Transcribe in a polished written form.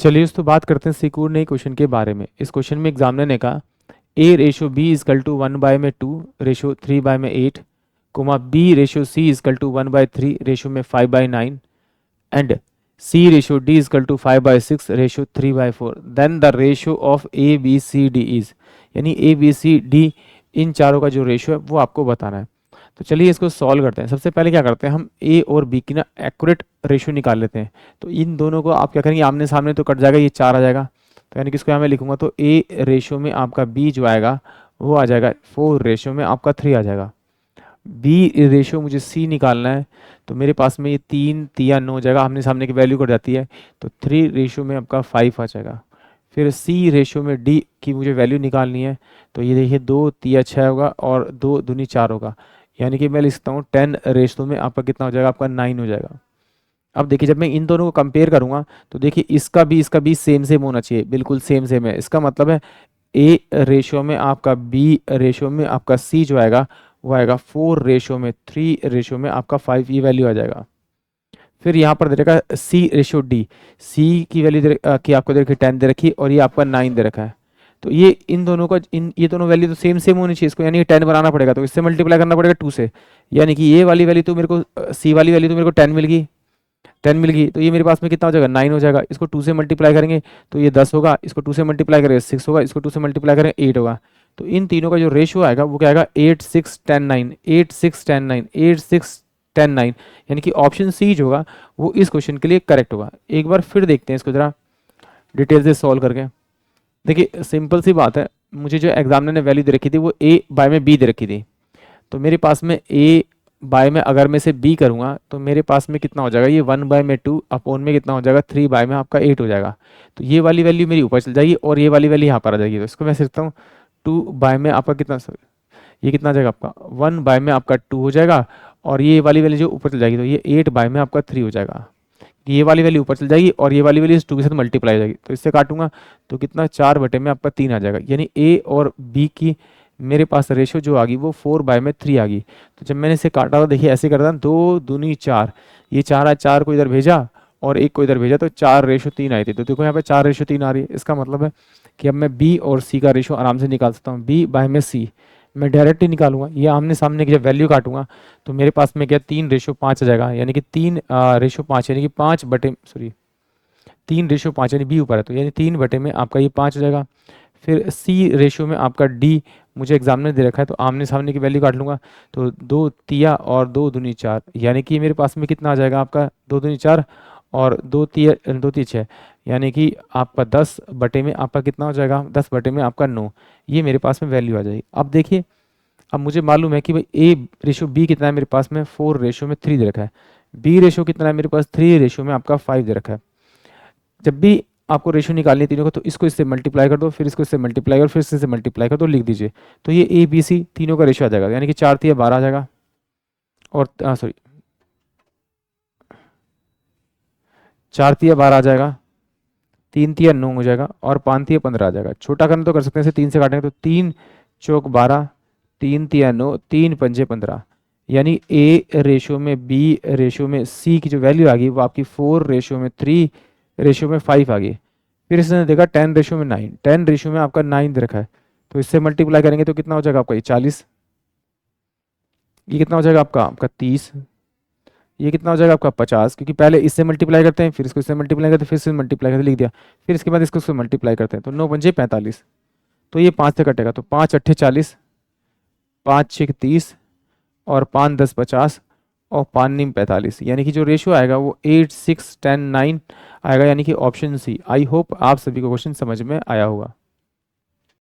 चलिए दोस्तों बात करते हैं सिक्योर नए क्वेश्चन के बारे में। इस क्वेश्चन में एग्जामिनर ने कहा A ratio B is equal to 1 में 2 रेशो 3 में 8 comma B ratio C is equal to 1/3 ratio में 5/9 and C ratio D is equal to 5/6 ratio 3/4 then the ratio of A B C D is, यानी A B C D इन चारों का जो ratio है वो आपको बताना है। तो चलिए इसको सॉल्व करते हैं। सबसे पहले क्या करते हैं, हम ए और बी की ना एक्यूरेट रेशो निकाल लेते हैं। तो इन दोनों को आप क्या करेंगे, आमने सामने तो कट जाएगा, ये 4 आ जाएगा। तो यानी कि इसको यहाँ मैं लिखूंगा तो ए रेशो में आपका बी जो आएगा वो आ जाएगा 4 रेशो में आपका 3 आ जाएगा। बी रेशो मुझे सी निकालना है, तो मेरे पास में ये 3 3 9 हो जाएगा, आमने सामने की वैल्यू कट जाती है, तो 3 रेशो में आपका 5 आ जाएगा। फिर सी रेशो में डी की मुझे वैल्यू निकालनी है, तो ये देखिए 2 3 6 होगा और 2 दूनी 4 होगा, यानी कि मैं लिख सकता हूँ 10 रेशो में आपका कितना हो जाएगा, आपका 9 हो जाएगा। अब देखिए जब मैं इन दोनों को कंपेयर करूंगा तो देखिए इसका भी सेम सेम होना चाहिए, बिल्कुल सेम सेम है। इसका मतलब है ए रेशो में आपका बी रेशो में आपका सी जो आएगा वो आएगा 4 रेशो में 3 रेशो में आपका 5, ये वैल्यू आ जाएगा। फिर यहाँ पर दे रखा है सी रेशो डी, सी की वैल्यू की आपको दे रखी 10 दे रखी और ये आपका 9 दे रखा है। तो ये इन दोनों का ये दोनों वैल्यू तो सेम सेम होनी चाहिए, इसको यानी 10 बनाना पड़ेगा, तो इससे मल्टीप्लाई करना पड़ेगा 2 से, यानी कि ये वाली वैल्यू तो मेरे को सी वाली वैल्यू तो मेरे को 10 मिल गई, 10 मिल गई, तो ये मेरे पास में कितना हो जाएगा 9 हो जाएगा। इसको 2 से मल्टीप्लाई करेंगे तो ये 10 होगा, इसको 2 से मल्टीप्लाई करेंगे 6 होगा, इसको 2 से मल्टीप्लाई करेंगे 8 होगा। तो इन तीनों का जो रेशियो आएगा वो क्या आएगा 8 6 10 9 8 6 10 9 8 6 10 9, यानी कि ऑप्शन सी जो होगा वो इस क्वेश्चन के लिए करेक्ट होगा। एक बार फिर देखते हैं इसको जरा डिटेल से सॉल्व करके। देखिए सिंपल सी बात है, मुझे जो एग्जामिनर ने वैल्यू दे रखी थी वो ए बाय में बी दे रखी थी, तो मेरे पास में ए बाय में अगर मैं से बी करूंगा तो मेरे पास में कितना हो जाएगा, ये 1 में 2 अपॉन में कितना हो जाएगा 3 बाय में आपका 8 हो जाएगा। तो ये वाली वैल्यू मेरी ऊपर चल जाएगी और ये वाली वैल्यू यहाँ पर आ जाएगी, तो इसको मैं लिखता हूँ 2 बाय में आपका कितना, ये कितना आ जाएगा आपका 1 बाय में आपका 2 हो जाएगा, और ये वाली वैल्यू जो ऊपर चल जाएगी तो ये 8 बाय में आपका 3 हो जाएगा। ये वाली वैल्यू ऊपर चल जाएगी और ये वाली वैल्यू इस 2 के साथ मल्टीप्लाई हो जाएगी, तो इससे काटूंगा तो कितना 4 बटे में आपका 3 आ जाएगा, यानी ए और बी की मेरे पास रेशियो जो आ गई वो 4 बाय में 3 आ गई। तो जब मैंने इसे काटा तो देखिए ऐसे करता 2 दूनी 4, ये 4 को इधर भेजा और 1 को इधर भेजा तो 4 रेशो 3 आई थी, तो देखो यहाँ पे 4 रेशो 3 आ रही है। इसका मतलब है कि अब मैं बी और सी का रेशो आराम से निकाल सकता हूँ। बी बाय में सी मैं डायरेक्ट ही निकालूंगा, ये आमने सामने की जब वैल्यू काटूंगा तो मेरे पास में क्या 3 रेशो 5 आ जाएगा, यानी कि 3 रेशो 5 यानी कि 5 बटे 3 रेशो 5 यानी बी ऊपर है, तो यानी 3 बटे में आपका ये 5 हो जाएगा। फिर सी रेशो में आपका डी मुझे एग्जामिनर दे रखा है, तो आमने सामने की वैल्यू काट लूँगा, तो 2 तिया और 2 दूनी 4, यानी कि मेरे पास में कितना आ जाएगा आपका 2 दूनी 4 और 2 तिया 6, यानी कि आपका 10 बटे में आपका कितना हो जाएगा 10 बटे में आपका 9, ये मेरे पास में वैल्यू आ जाएगी। अब देखिए अब मुझे मालूम है कि भाई ए रेशो बी कितना है, मेरे पास में 4 रेशो में 3 दे रखा है, बी रेशो कितना है मेरे पास 3 रेशो में आपका 5 दे रखा है। जब भी आपको रेशो निकालनी है तीनों को, तो इसको इससे मल्टीप्लाई कर दो, फिर इसको इससे मल्टीप्लाई कर, फिर इससे मल्टीप्लाई कर दो, लिख दीजिए, तो ये ए बी सी तीनों का रेशो आ जाएगा, यानी कि 4 तिया 12 आ जाएगा, और 4 तिया 12 आ जाएगा, 3 तिया 9 हो जाएगा और 5 तिया 15 आ जाएगा। छोटा करना तो कर सकते हैं, इसे 3 से काटेंगे तो 3 चौक 12, 3 तिया 9, 3 पंजे 15, यानी ए रेशो में बी रेशो में सी की जो वैल्यू आ गई वो आपकी 4 रेशो में 3 रेशो में 5 आ गई। फिर इसने देखा 10 रेशो में 9, 10 रेशो में आपका 9 दे रखा है, तो इससे मल्टीप्लाई करेंगे तो कितना हो जाएगा आपका ये 40, ये कितना हो जाएगा आपका 30, ये कितना हो जाएगा आपका 50, क्योंकि पहले इससे मल्टीप्लाई करते हैं फिर इसको इससे मल्टीप्लाई करते हैं फिर इससे मल्टीप्लाई करते लिख दिया, फिर इसके बाद इसको इससे मल्टीप्लाई करते हैं, तो 9 पंजे 45, तो ये 5 से कटेगा, तो 5 अट्ठे 40, 5 6 30 और 5 10 50 और 5 नीम 45, यानी कि जो रेशियो आएगा वो 8 6 10 9 आएगा, यानी कि ऑप्शन सी। आई होप आप सभी को क्वेश्चन समझ में आया होगा।